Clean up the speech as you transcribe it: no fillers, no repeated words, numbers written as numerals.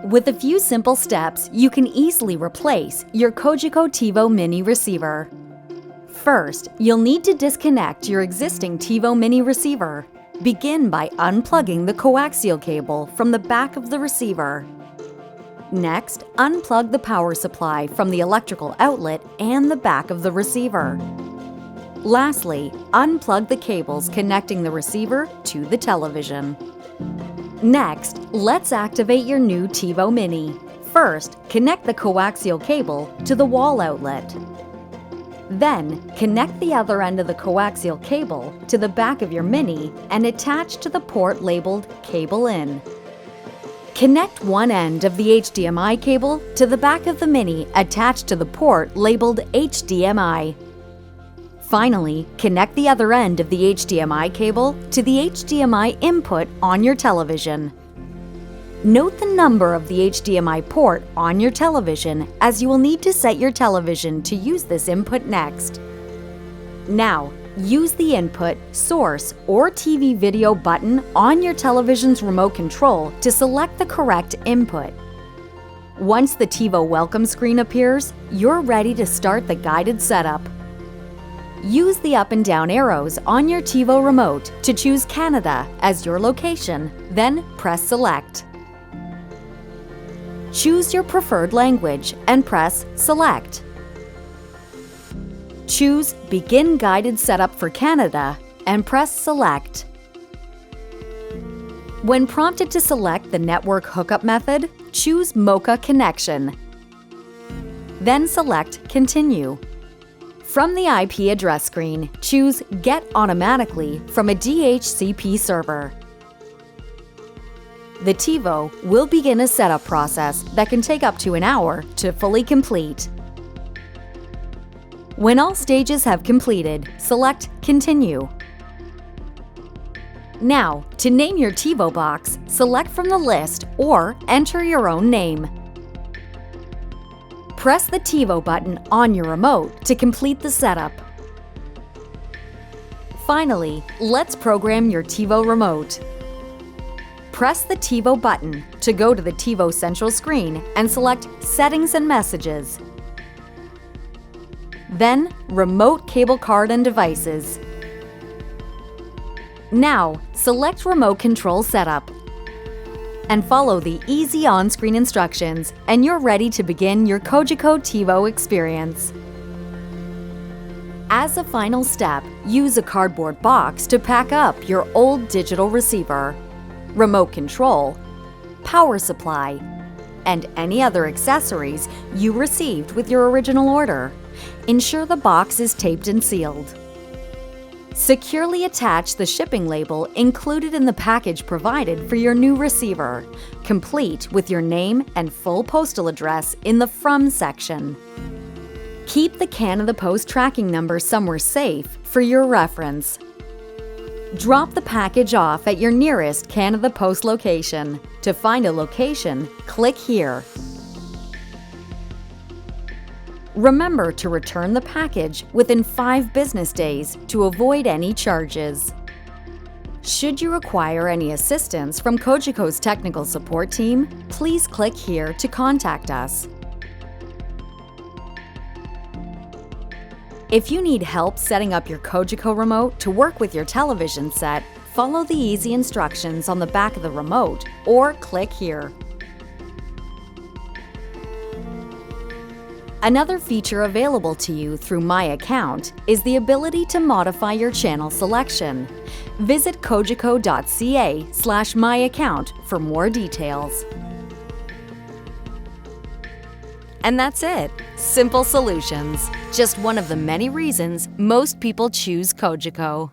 With a few simple steps, you can easily replace your Cogeco TiVo Mini Receiver. First, you'll need to disconnect your existing TiVo Mini Receiver. Begin by unplugging the coaxial cable from the back of the receiver. Next, unplug the power supply from the electrical outlet and the back of the receiver. Lastly, unplug the cables connecting the receiver to the television. Next, let's activate your new TiVo Mini. First, connect the coaxial cable to the wall outlet. Then, connect the other end of the coaxial cable to the back of your Mini and attach to the port labeled Cable In. Connect one end of the HDMI cable to the back of the Mini attached to the port labeled HDMI. Finally, connect the other end of the HDMI cable to the HDMI input on your television. Note the number of the HDMI port on your television, as you will need to set your television to use this input next. Now, use the Input, Source, or TV Video button on your television's remote control to select the correct input. Once the TiVo welcome screen appears, you're ready to start the guided setup. Use the up and down arrows on your TiVo remote to choose Canada as your location, then press Select. Choose your preferred language and press Select. Choose Begin Guided Setup for Canada and press Select. When prompted to select the network hookup method, choose MoCA Connection. Then select Continue. From the IP address screen, choose Get Automatically from a DHCP server. The TiVo will begin a setup process that can take up to an hour to fully complete. When all stages have completed, select Continue. Now, to name your TiVo box, select from the list or enter your own name. Press the TiVo button on your remote to complete the setup. Finally, let's program your TiVo remote. Press the TiVo button to go to the TiVo Central screen and select Settings and Messages. Then, Remote Cable Card and Devices. Now, select Remote Control Setup. And follow the easy on-screen instructions, and you're ready to begin your Cogeco TiVo experience. As a final step, use a cardboard box to pack up your old digital receiver, remote control, power supply, and any other accessories you received with your original order. Ensure the box is taped and sealed. Securely attach the shipping label included in the package provided for your new receiver, complete with your name and full postal address in the From section. Keep the Canada Post tracking number somewhere safe for your reference. Drop the package off at your nearest Canada Post location. To find a location, click here. Remember to return the package within 5 business days to avoid any charges. Should you require any assistance from Cogeco's technical support team, please click here to contact us. If you need help setting up your Cogeco remote to work with your television set, follow the easy instructions on the back of the remote or click here. Another feature available to you through My Account is the ability to modify your channel selection. Visit cogeco.ca/myaccount for more details. And that's it. Simple solutions. Just one of the many reasons most people choose Cogeco.